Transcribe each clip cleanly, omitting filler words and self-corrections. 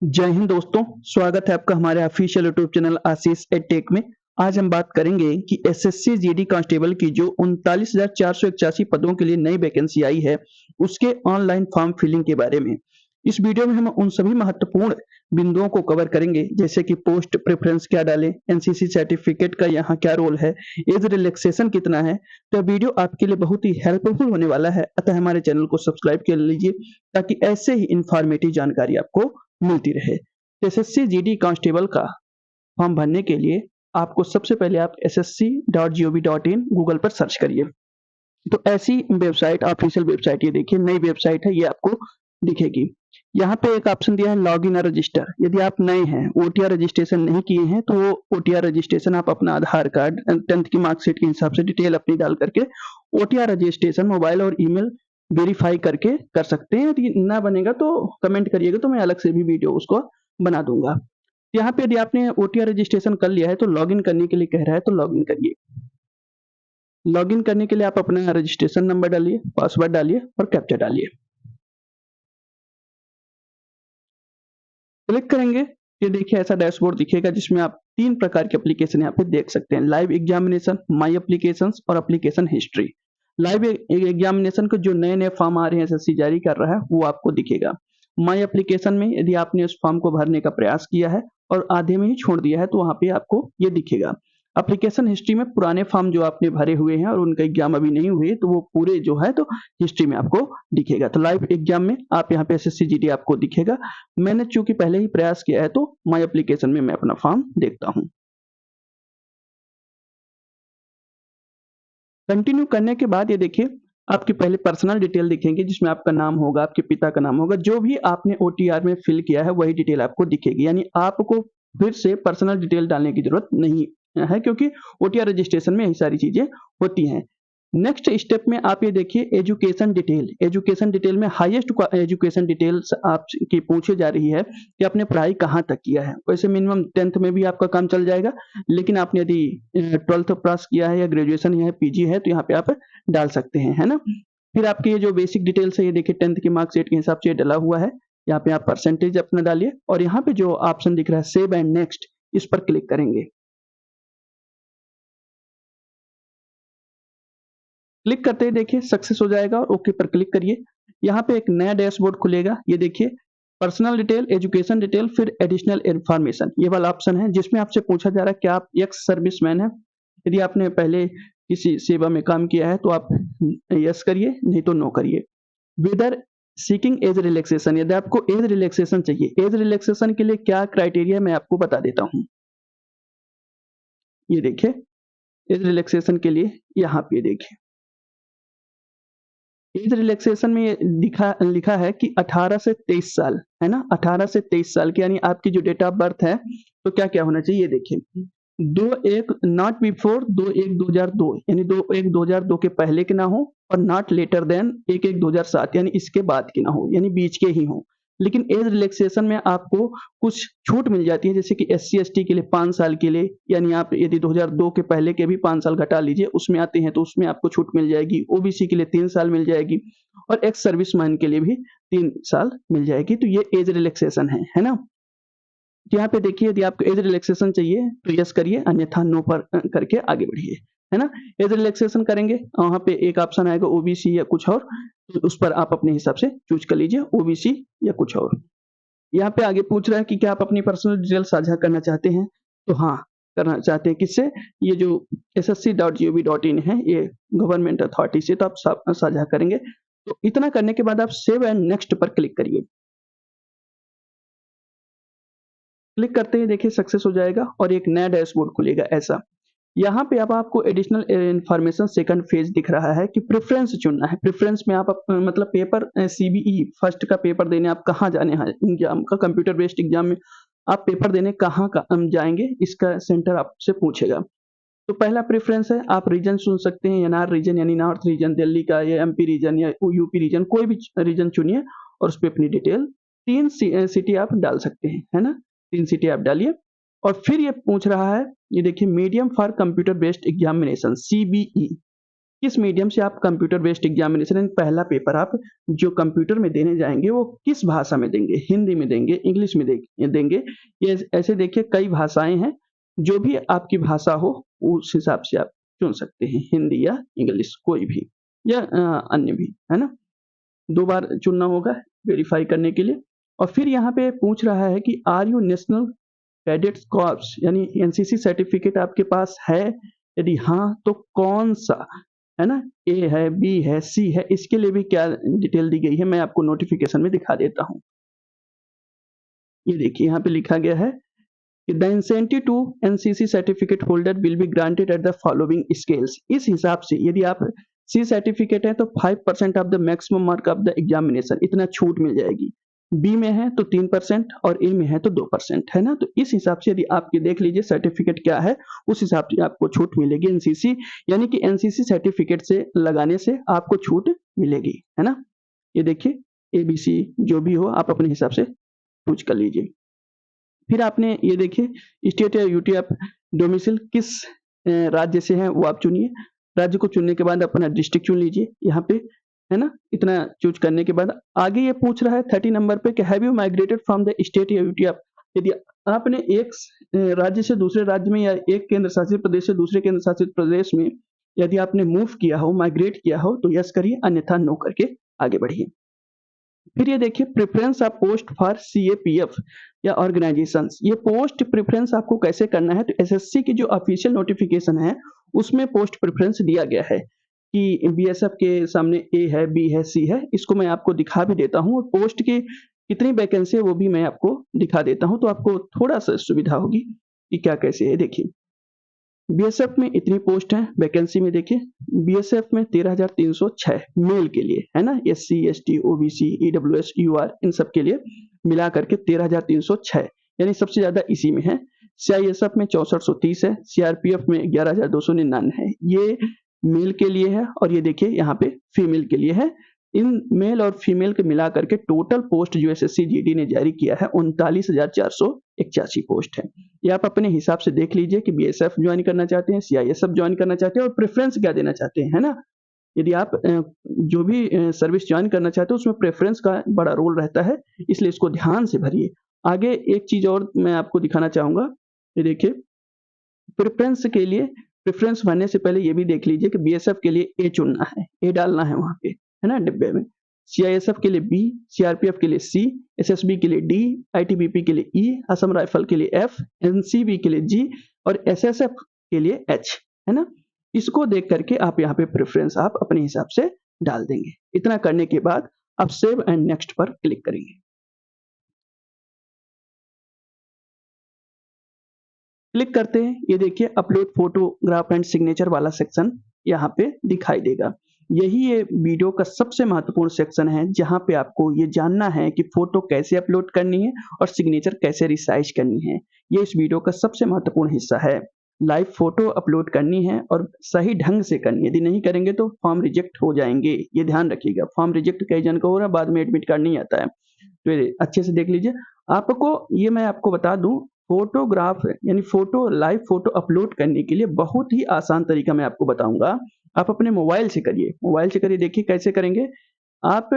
जय हिंद दोस्तों, स्वागत है आपका हमारे ऑफिशियल यूट्यूब चैनल आशीष एडटेक में। आज हम बात करेंगे कि एसएससी जीडी कांस्टेबल की जो 39,481 पदों के लिए नई वैकेंसी आई है, उसके ऑनलाइन फॉर्म फिलिंग के बारे में। इस वीडियो में हम उन सभी महत्वपूर्ण बिंदुओं को कवर करेंगे, जैसे कि पोस्ट प्रेफरेंस क्या डालें, एनसीसी सर्टिफिकेट का यहाँ क्या रोल है, एज रिलैक्सेशन कितना है। तो वीडियो आपके लिए बहुत ही हेल्पफुल होने वाला है, अतः हमारे चैनल को सब्सक्राइब कर लीजिए ताकि ऐसे ही इंफॉर्मेटिव जानकारी आपको मिलती रहे। एसएससी जीडी कांस्टेबल का फॉर्म भरने के लिए आपको सबसे पहले आप ssc.gov.in गूगल पर सर्च करिए। तो ऐसी वेबसाइट, ऑफिशियल वेबसाइट, ये देखिए नई वेबसाइट है, ये आपको दिखेगी। यहाँ पे एक ऑप्शन दिया है लॉग इन और रजिस्टर। यदि आप नए हैं, ओटीआर रजिस्ट्रेशन नहीं किए हैं, तो वो ओटीआर रजिस्ट्रेशन आप अपना आधार कार्ड, 10th की मार्कशीट के हिसाब से डिटेल अपनी डाल करके ओटीआर रजिस्ट्रेशन मोबाइल और ईमेल वेरीफाई करके कर सकते हैं। यदि ना बनेगा तो कमेंट करिएगा, तो मैं अलग से भी वीडियो उसको बना दूंगा। यहाँ पे यदि आपने ओटीआर रजिस्ट्रेशन कर लिया है तो लॉगिन करने के लिए कह रहा है, तो लॉगिन करिए। लॉगिन करने के लिए आप अपना रजिस्ट्रेशन नंबर डालिए, पासवर्ड डालिए और कैप्चा डालिए। क्लिक करेंगे, ये देखिए ऐसा डैशबोर्ड दिखेगा जिसमें आप 3 प्रकार के एप्लीकेशन यहाँ पे देख सकते हैं। लाइव एग्जामिनेशन, माई एप्लीकेशंस और एप्लीकेशन हिस्ट्री। लाइव एग्जामिनेशन को जो नए-नए फॉर्म आ रहे हैं एसएससी जारी कर रहा है, वो आपको दिखेगा। माई एप्लीकेशन में यदि आपने उस फॉर्म को भरने का प्रयास किया है और आधे में ही छोड़ दिया है, तो वहाँ पे आपको ये दिखेगा। एप्लीकेशन हिस्ट्री में पुराने फॉर्म जो आपने भरे हुए हैं और उनका एग्जाम अभी नहीं हुए, तो वो पूरे जो है तो हिस्ट्री में आपको दिखेगा। तो लाइव एग्जाम में आप यहाँ पे एसएससी जीडी आपको दिखेगा। मैंने चूंकि पहले ही प्रयास किया है, तो माई एप्लीकेशन में मैं अपना फॉर्म देखता हूँ। कंटिन्यू करने के बाद ये देखिए आपकी पहले पर्सनल डिटेल दिखेंगे, जिसमें आपका नाम होगा, आपके पिता का नाम होगा, जो भी आपने ओटीआर में फिल किया है वही डिटेल आपको दिखेगी। यानी आपको फिर से पर्सनल डिटेल डालने की जरूरत नहीं है, क्योंकि ओटीआर रजिस्ट्रेशन में यही सारी चीजें होती हैं। नेक्स्ट स्टेप में आप ये देखिए एजुकेशन डिटेल। एजुकेशन डिटेल में हाईएस्ट एजुकेशन डिटेल्स आपकी पूछी जा रही है कि आपने पढ़ाई कहाँ तक किया है। वैसे मिनिमम 10th में भी आपका काम चल जाएगा, लेकिन आपने यदि 12th पास किया है या ग्रेजुएशन या पीजी है, तो यहाँ पे आप डाल सकते हैं, है ना। फिर आपके ये जो बेसिक डिटेल्स है, ये देखिए 10th की मार्कशीट के हिसाब से ये डला हुआ है। यहाँ पे आप परसेंटेज अपना डालिए और यहाँ पे जो ऑप्शन दिख रहा है सेव एंड नेक्स्ट, इस पर क्लिक करेंगे। क्लिक करते ही देखिए सक्सेस हो जाएगा और ओके पर क्लिक करिए। यहाँ पे एक नया डैशबोर्ड खुलेगा। ये देखिए पर्सनल डिटेल, एजुकेशन डिटेल, फिर एडिशनल इन्फॉर्मेशन, ये वाला ऑप्शन है जिसमें आपसे पूछा जा रहा है कि आप एक्स सर्विसमैन है। यदि आपने पहले किसी सेवा में काम किया है तो आप यस करिए, नहीं तो नो करिए। वेदर सीकिंग एज रिलैक्सेशन, यदि आपको एज रिलैक्सेशन चाहिए, एज रिलैक्सेशन के लिए क्या क्राइटेरिया मैं आपको बता देता हूँ। ये देखिए एज रिलैक्सेशन के लिए यहाँ पे देखिए एज रिलैक्सेशन में ये लिखा है कि 18 से 23 साल, है ना। 18 से 23 साल की यानी आपकी जो डेट ऑफ बर्थ है, तो क्या-क्या होना चाहिए ये देखिए। 2/1 नॉट बिफोर 2/1/2002, यानी 2/1/2002 के पहले के ना हो और नॉट लेटर देन 1/1/2007 यानी इसके बाद के ना हो, यानी बीच के ही हों। लेकिन एज रिलैक्सेशन में आपको कुछ छूट मिल जाती है, जैसे कि एससी/एसटी के लिए 5 साल के लिए, यानी आप यदि 2002 के पहले के भी 5 साल घटा लीजिए, उसमें आते हैं तो उसमें आपको छूट मिल जाएगी। ओबीसी के लिए 3 साल मिल जाएगी और एक्स सर्विसमैन के लिए भी 3 साल मिल जाएगी। तो ये एज रिलैक्सेशन है ना। तो यहाँ पे देखिए यदि आपको एज रिलैक्सेशन चाहिए तो यस करिए, अन्यथा नो पर करके आगे बढ़िए, है ना। एज रिलैक्सेशन करेंगे, वहाँ पे एक ऑप्शन आएगा ओबीसी या कुछ और, तो उस पर आप अपने हिसाब से चूज कर लीजिए, ओबीसी या कुछ और। यहाँ पे आगे पूछ रहा है कि क्या आप अपनी पर्सनल डिटेल साझा करना चाहते हैं, तो हाँ करना चाहते हैं। किससे? ये जो ssc.gov.in है, ये गवर्नमेंट अथॉरिटी से, तो आप साझा करेंगे। तो इतना करने के बाद आप सेव एंड नेक्स्ट पर क्लिक करिए। क्लिक करते ही देखिए सक्सेस हो जाएगा और एक नया डैशबोर्ड खुलेगा ऐसा। यहाँ पे अब आपको एडिशनल इन्फॉर्मेशन सेकंड फेज दिख रहा है कि प्रेफरेंस चुनना है। प्रेफरेंस में आप मतलब पेपर सीबीई फर्स्ट का पेपर देने आप कहाँ जाने हैं, एग्जाम का कंप्यूटर बेस्ड एग्जाम में आप पेपर देने कहाँ का जाएंगे, इसका सेंटर आपसे पूछेगा। तो पहला प्रेफरेंस है, आप रीजन चुन सकते हैं, एनआर रीजन यानी नॉर्थ रीजन दिल्ली का, या एमपी रीजन या यूपी रीजन, कोई भी रीजन चुनिए और उस पर अपनी डिटेल 3 सिटी आप डाल सकते हैं, है ना। 3 सिटी आप डालिए और फिर ये पूछ रहा है, ये देखिए medium for computer based examination CBE, किस मीडियम से आप कंप्यूटर बेस्ड एग्जामिनेशन पहला पेपर आप जो कंप्यूटर में देने जाएंगे वो किस भाषा में देंगे, हिंदी में देंगे, इंग्लिश में देंगे। ये ऐसे देखिए कई भाषाएं हैं, जो भी आपकी भाषा हो उस हिसाब से आप चुन सकते हैं, हिंदी या इंग्लिश कोई भी, या अन्य भी, है ना। 2 बार चुनना होगा वेरीफाई करने के लिए। और फिर यहाँ पे पूछ रहा है कि are you national cadets corps, यानी एनसीसी सर्टिफिकेट आपके पास है? यदि हाँ, तो कौन-सा? है ना? ए है, बी है, सी है, इसके लिए भी क्या डिटेल दी गई है, मैं आपको नोटिफ़िकेशन में दिखा देता हूँ। ये देखिए यहाँ पे लिखा गया है कि the incentive to NCC certificate holder will be granted at the following scales. इस हिसाब से यदि आप सी सर्टिफिकेट है तो 5% of the maximum mark of the examination, इतना छूट मिल जाएगी। बी में है तो 3% और ए में है तो 2%, है ना। तो इस हिसाब से यदि आप ये देख लीजिए सर्टिफिकेट क्या है, उस हिसाब से आपको छूट मिलेगी एनसीसी, यानी कि एनसीसी सर्टिफिकेट से लगाने से आपको छूट मिलेगी, है ना। ये देखिए एबीसी जो भी हो आप अपने हिसाब से चूज कर लीजिए। फिर आपने ये देखिए स्टेट या यूटी आप डोमिसाइल किस राज्य से हैं वो आप चुनिए। राज्य को चुनने के बाद अपना डिस्ट्रिक्ट चुन लीजिए यहाँ पे, है ना। इतना चूज करने के बाद आगे ये पूछ रहा है 30 नंबर पे कि have you migrated from the state या यूटी आप, यदि आपने एक राज्य से दूसरे राज्य में या एक केंद्र शासित प्रदेश से दूसरे केंद्र शासित प्रदेश में यदि आपने मूव किया हो, माइग्रेट किया हो तो यस करिए, अन्यथा नो करके आगे बढ़िए। फिर ये देखिए preference of post for CAPF या ऑर्गेनाइजेशंस, ये पोस्ट प्रेफरेंस आपको कैसे करना है, तो एसएससी की जो ऑफिशियल नोटिफिकेशन है उसमें पोस्ट प्रेफरेंस दिया गया है कि बीएसएफ के सामने ए है, बी है, सी है। इसको मैं आपको दिखा भी देता हूँ और पोस्ट की कितनी वैकेंसी है वो भी मैं आपको दिखा देता हूँ, तो आपको थोड़ा सा सुविधा होगी कि क्या कैसे है। देखिए बीएसएफ में इतनी पोस्ट है वैकेंसी में, देखिए बीएसएफ में 13,306 मेल के लिए, है ना। SC ST OBC EWS UR इन सब के लिए मिला करके 13,306, यानी सबसे ज्यादा इसी में है। सीआईएसएफ में 6430 है, सीआरपीएफ में 11,299 है, ये मेल के लिए है। और ये देखिए यहाँ पे फीमेल के लिए है। इन मेल और फीमेल के मिला करके टोटल पोस्ट जो एसएससी जीडी ने जारी किया है 39,481 पोस्ट है। ये आप अपने हिसाब से देख लीजिए कि बीएसएफ ज्वाइन करना चाहते हैं, सीआईएसएफ ज्वाइन करना चाहते हैं और प्रेफरेंस क्या देना चाहते हैं, है ना। यदि आप जो भी सर्विस ज्वाइन करना चाहते हो उसमें प्रेफरेंस का बड़ा रोल रहता है, इसलिए इसको ध्यान से भरिए। आगे एक चीज और मैं आपको दिखाना चाहूंगा, ये देखिए प्रेफरेंस के लिए, प्रेफरेंस भरने से पहले ये भी देख लीजिए कि बीएसएफ के लिए ए चुनना है, ए डालना है वहां पे, है ना, डिब्बे में। सीआईएसएफ के लिए बी, सीआरपीएफ के लिए सी, एसएसबी के लिए डी, आईटीबीपी के लिए ई, असम राइफल के लिए एफ, एनसीबी के लिए जी और एसएसएफ के लिए एच, है ना। इसको देख करके आप यहाँ पे प्रेफरेंस आप अपने हिसाब से डाल देंगे। इतना करने के बाद आप सेव एंड नेक्स्ट पर क्लिक करेंगे। क्लिक करते हैं, ये देखिए अपलोड फोटोग्राफ एंड सिग्नेचर वाला सेक्शन यहाँ पे दिखाई देगा। यही ये वीडियो का सबसे महत्वपूर्ण सेक्शन है, जहाँ पे आपको ये जानना है कि फोटो कैसे अपलोड करनी है और सिग्नेचर कैसे रिसाइज करनी है। ये इस वीडियो का सबसे महत्वपूर्ण हिस्सा है। लाइव फोटो अपलोड करनी है और सही ढंग से करनी है, यदि नहीं करेंगे तो फॉर्म रिजेक्ट हो जाएंगे, ये ध्यान रखिएगा। फॉर्म रिजेक्ट कई जन को हो रहा है, बाद में एडमिट कार्ड नहीं आता है, तो ये अच्छे से देख लीजिए। आपको ये मैं आपको बता दूं, फोटोग्राफ यानी फोटो, लाइव फोटो अपलोड करने के लिए बहुत ही आसान तरीका मैं आपको बताऊंगा। आप अपने मोबाइल से करिए, मोबाइल से करिए। देखिए कैसे करेंगे, आप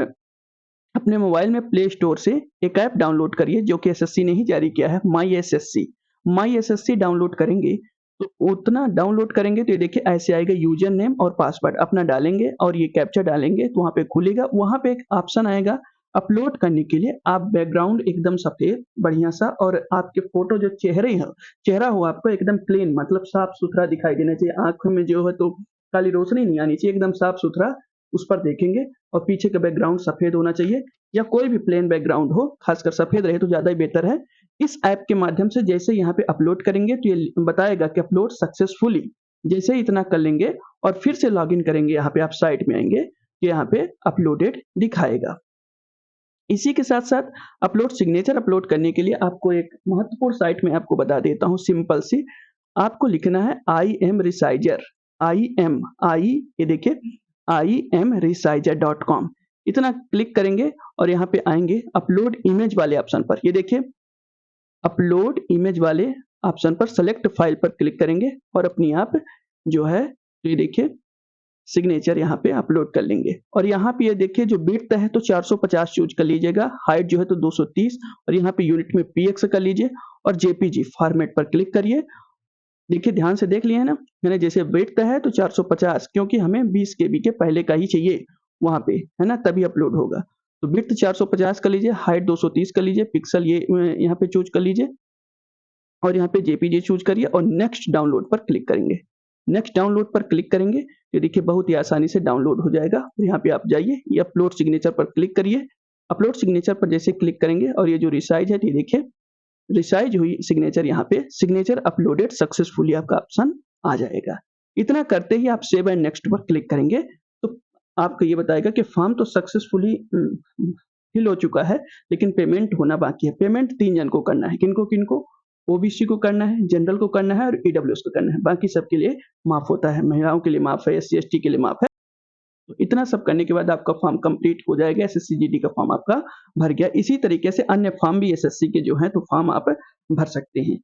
अपने मोबाइल में प्ले स्टोर से एक ऐप डाउनलोड करिए जो कि एसएससी ने ही जारी किया है, माई एसएससी। माई एसएससी डाउनलोड करेंगे तो उतना डाउनलोड करेंगे तो ये देखिए ऐसे आएगा, यूजर नेम और पासवर्ड अपना डालेंगे और ये कैप्चा डालेंगे तो वहां पे खुलेगा। वहां पे एक ऑप्शन आएगा अपलोड करने के लिए, आप बैकग्राउंड एकदम सफेद बढ़िया सा और आपके फोटो जो चेहरा हो आपको एकदम प्लेन, मतलब साफ सुथरा दिखाई देना चाहिए। आंखों में जो है तो काली रोशनी नहीं आनी चाहिए, एकदम साफ सुथरा उस पर देखेंगे। और पीछे का बैकग्राउंड सफेद होना चाहिए या कोई भी प्लेन बैकग्राउंड हो, खासकर सफेद रहे तो ज्यादा ही बेहतर है। इस ऐप के माध्यम से जैसे यहाँ पे अपलोड करेंगे तो ये बताएगा कि अपलोड सक्सेसफुली। जैसे ही इतना कर लेंगे और फिर से लॉगिन करेंगे, यहाँ पे आप साइट में आएंगे कि यहाँ पे अपलोडेड दिखाएगा। इसी के साथ साथ अपलोड सिग्नेचर अपलोड करने के लिए आपको एक महत्वपूर्ण साइट में आपको बता देता हूँ, सिंपल सी। आपको लिखना है आई एम रिसाइजर, ये देखिए imresizer.com। इतना क्लिक करेंगे और यहाँ पे आएंगे अपलोड इमेज वाले ऑप्शन पर। ये देखिए अपलोड इमेज वाले ऑप्शन पर सेलेक्ट फाइल पर क्लिक करेंगे और अपनी आप जो है, ये देखिए सिग्नेचर यहाँ पे अपलोड कर लेंगे। और यहाँ पे ये देखिए जो विड्थ है तो 450 चूज कर लीजिएगा, हाइट जो है तो 230 और यहाँ पे यूनिट में पीएक्स कर लीजिए और जेपीजी फॉर्मेट पर क्लिक करिए। देखिए ध्यान से देख लिए है ना, मैंने जैसे विड्थ है तो 450 क्योंकि हमें 20 केबी के पहले का ही चाहिए वहाँ पे, है ना, तभी अपलोड होगा। तो विड्थ 450 कर लीजिए, हाइट 230 कर लीजिए, पिक्सल ये यहाँ पे चूज कर लीजिए और यहाँ पे जेपीजी चूज करिए और नेक्स्ट डाउनलोड पर क्लिक करेंगे। नेक्स्ट डाउनलोड पर क्लिक करेंगे, ये देखिए बहुत ही आसानी से डाउनलोड हो जाएगा। और यहाँ पे आप जाइए, ये अपलोड सिग्नेचर पर क्लिक करिए। अपलोड सिग्नेचर पर जैसे क्लिक करेंगे और ये जो रिसाइज है, ये देखिए रिसाइज हुई सिग्नेचर, यहाँ पे सिग्नेचर अपलोडेड सक्सेसफुली आपका ऑप्शन आ जाएगा। इतना करते ही आप सेव एंड नेक्स्ट पर क्लिक करेंगे तो आपको ये बताएगा कि फॉर्म तो सक्सेसफुली फिल हो चुका है, लेकिन पेमेंट होना बाकी है। पेमेंट 3 जन को करना है, किनको किनको? ओबीसी को करना है, जनरल को करना है और ईडब्ल्यूएस को करना है। बाकी सबके लिए माफ होता है, महिलाओं के लिए माफ है, एससी एसटी के लिए माफ है। तो इतना सब करने के बाद आपका फॉर्म कंप्लीट हो जाएगा, एसएससी जीडी का फॉर्म आपका भर गया। इसी तरीके से अन्य फॉर्म भी एसएससी के जो हैं तो फॉर्म आप भर सकते हैं।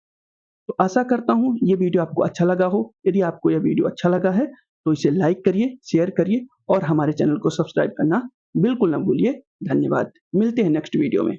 तो आशा करता हूँ ये वीडियो आपको अच्छा लगा हो। यदि आपको यह वीडियो अच्छा लगा है तो इसे लाइक करिए, शेयर करिए और हमारे चैनल को सब्सक्राइब करना बिल्कुल ना भूलिए। धन्यवाद। मिलते हैं नेक्स्ट वीडियो में।